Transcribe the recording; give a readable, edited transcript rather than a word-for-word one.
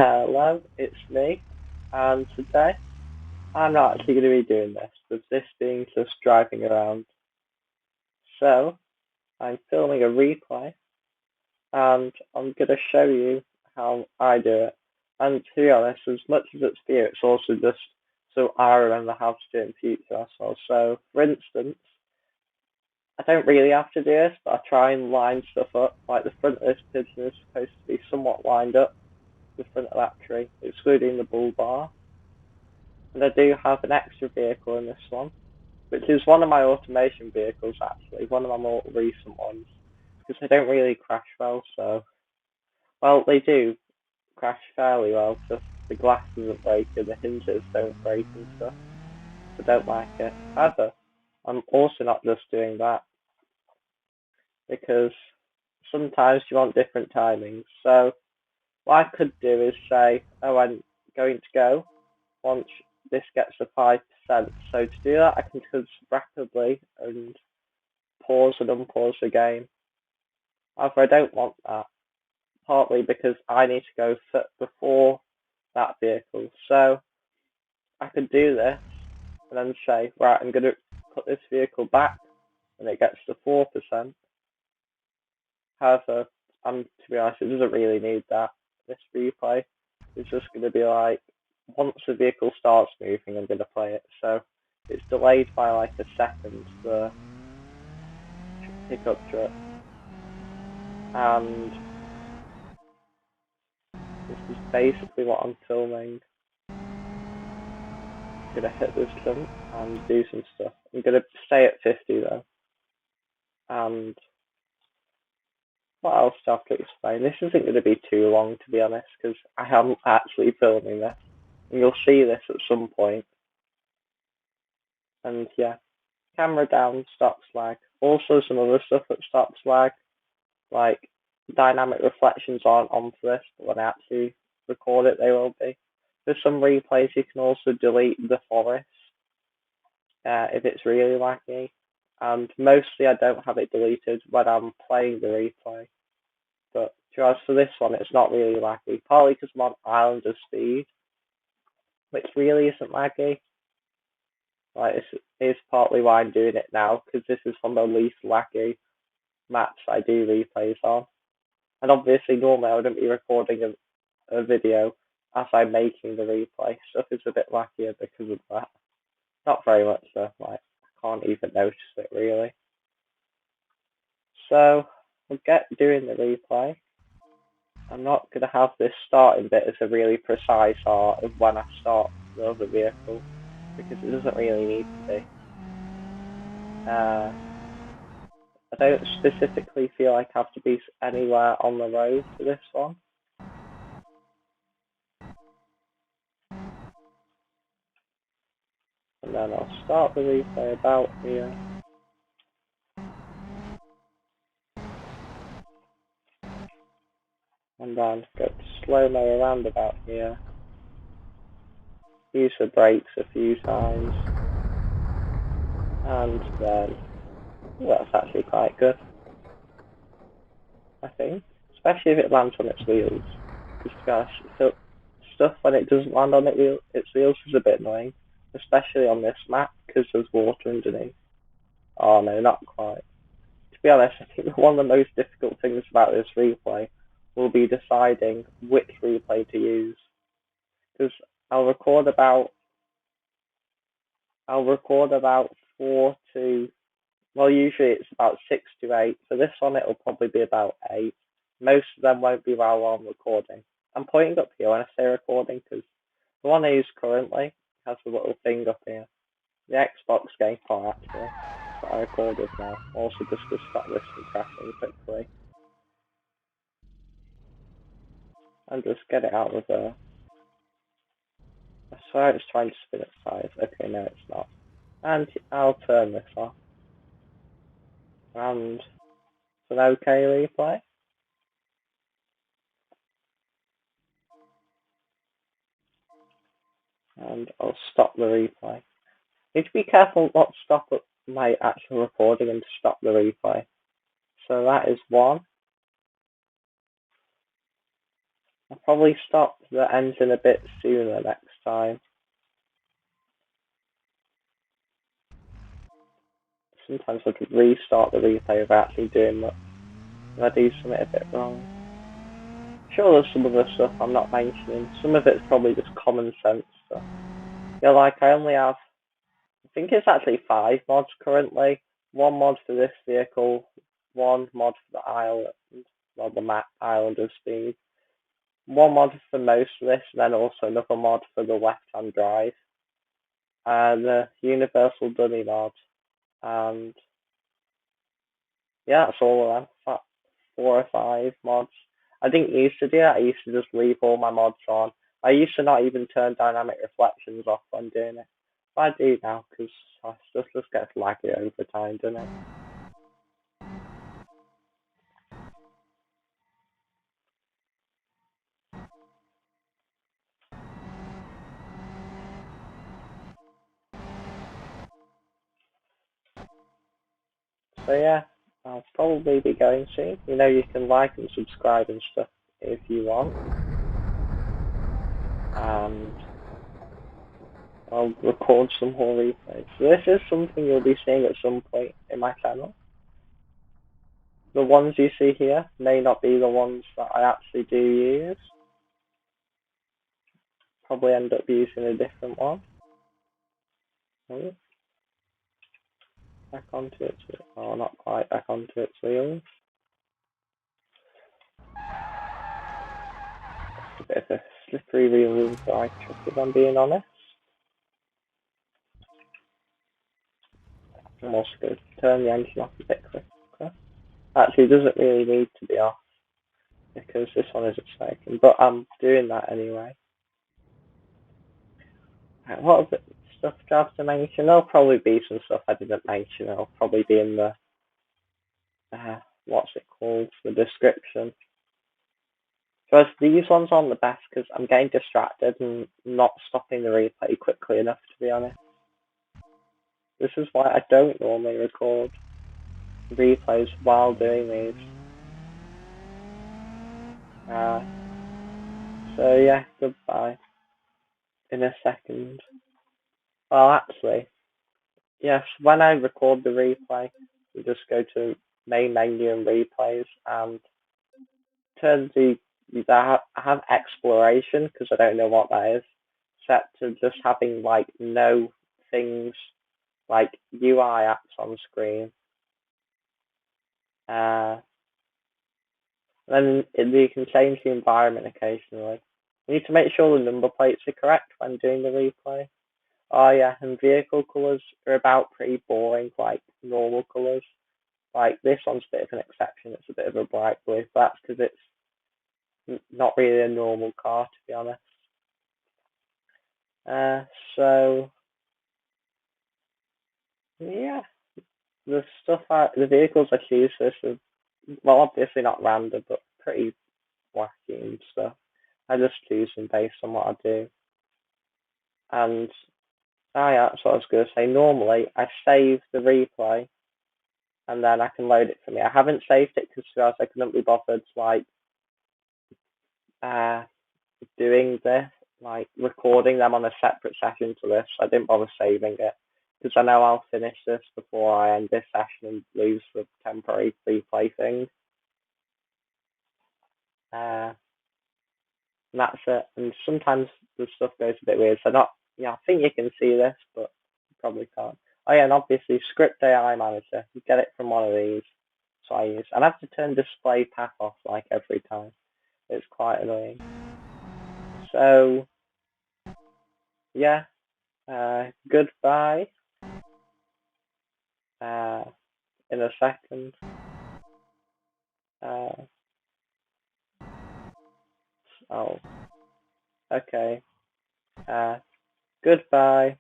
Hello, it's me, and today I'm not actually going to be doing this, with this being just driving around. So, I'm filming a replay, and I'm going to show you how I do it. And to be honest, as much as it's for you, it's also just so I remember how to do it in future as well. So, for instance, I don't really have to do this, but I try and line stuff up. Like the front of this pigeon is supposed to be somewhat lined up, the front of that tree, excluding the bull bar. And I do have an extra vehicle in this one, which is one of my automation vehicles actually, one of my more recent ones, because they don't really crash well, well, they do crash fairly well, just the glass doesn't break and the hinges don't break and stuff, so I don't like it. However, I'm also not just doing that, because sometimes you want different timings, so what I could do is say, oh, I'm going to go once this gets to 5%. So to do that, I can just rapidly and pause and unpause the game. However, I don't want that, partly because I need to go before that vehicle. So I could do this and then say, right, I'm going to put this vehicle back when it gets to 4%. However, to be honest, it doesn't really need that. This replay is just going to be like, once the vehicle starts moving, I'm going to play it. So it's delayed by like a second, the pickup truck. And this is basically what I'm filming. I'm going to hit this jump and do some stuff. I'm going to stay at 50 though. And what else do I have to explain? This isn't going to be too long, to be honest, because I am actually filming this. And you'll see this at some point. And yeah, camera down stops lag. Also some other stuff that stops lag, like dynamic reflections aren't on for this, but when I actually record it, they will be. For some replays, you can also delete the forest if it's really laggy. And mostly I don't have it deleted when I'm playing the replay. But for this one, it's not really laggy, partly because I'm on Islander speed, which really isn't laggy. Like, this is partly why I'm doing it now, because this is one of the least laggy maps I do replays on. And obviously, normally I wouldn't be recording a video as I'm making the replay. Stuff is a bit lackier because of that. Not very much though, like, I can't even notice it really. So, we'll get doing the replay. I'm not going to have this starting bit as a really precise art of when I start the other vehicle, because it doesn't really need to be. I don't specifically feel like I have to be anywhere on the road for this one. And then I'll start the replay about here. And then go to slow-mo around about here. Use the brakes a few times. And then, well, that's actually quite good, I think. Especially if it lands on its wheels. Because to be honest, stuff when it doesn't land on its wheels is a bit annoying. Especially on this map, because there's water underneath. Oh no, not quite. To be honest, I think one of the most difficult things about this replay will be deciding which replay to use. Because I'll record about 4 to, well, usually it's about 6 to 8. For this one, it'll probably be about 8. Most of them won't be while I'm recording. I'm pointing up here when I say recording because the one I use currently has a little thing up here. The Xbox game part, actually. That's what I recorded now. Also, just to stop this from crashing quickly. And just get it out of there. I swear it's trying to spin its tires. Okay, no, it's not. And I'll turn this off. And it's an okay replay. And I'll stop the replay. Need to be careful not to stop my actual recording and to stop the replay. So that is 1. I'll probably stop the engine a bit sooner next time. Sometimes I could restart the replay without actually doing much. If I do something a bit wrong. Sure, there's some other stuff I'm not mentioning. Some of it's probably just common sense stuff. Yeah, like I only have, I think it's actually 5 mods currently. 1 mod for this vehicle, 1 mod for the island, well, the map Islander speed. 1 mod for most of this, and then also another mod for the left-hand drive. And the universal dummy mod. And yeah, that's all of them. About 4 or 5 mods. I didn't used to do that. I used to just leave all my mods on. I used to not even turn dynamic reflections off when doing it. But I do now, because stuff just gets laggy over time, doesn't it? So yeah, I'll probably be going soon. You know, you can like and subscribe and stuff if you want. And I'll record some more replays. So this is something you'll be seeing at some point in my channel. The ones you see here may not be the ones that I actually do use. Probably end up using a different one. Back onto its wheels. Oh, not quite back onto its wheels. It's a bit of a slippery wheel ride trick, if I'm being honest. I'm also going to turn the engine off a bit quicker. Actually, it doesn't really need to be off because this one isn't smoking, but I'm doing that anyway. What other stuff do I have to mention? There'll probably be some stuff I didn't mention. It'll probably be in the what's it called? The description. So these ones aren't the best because I'm getting distracted and not stopping the replay quickly enough, to be honest. This is why I don't normally record replays while doing these. So yeah, goodbye. In a second. Well, actually, yes, when I record the replay, we just go to main menu and replays and turn I have exploration because I don't know what that is, set to just having like no things like UI apps on screen. Then you can change the environment occasionally. You need to make sure the number plates are correct when doing the replay. Oh yeah, and vehicle colours are about pretty boring, like normal colours. Like this one's a bit of an exception, it's a bit of a bright blue, but that's because it's not really a normal car, to be honest. So yeah, the vehicles I choose for this are, well, obviously not random, but pretty wacky and stuff. I just choose them based on what I do. And yeah, that's what I was going to say. Normally, I save the replay and then I can load it for me. I haven't saved it because I couldn't be bothered like doing this, like recording them on a separate session to this. I didn't bother saving it because I know I'll finish this before I end this session and lose the temporary replay thing. And that's it. And sometimes the stuff goes a bit weird. So I think you can see this, but you probably can't. Oh yeah, and obviously Script AI Manager. You get it from one of these. So I use. And I have to turn display path off like every time. It's quite annoying. So yeah, goodbye. In a second. Oh, okay. Goodbye.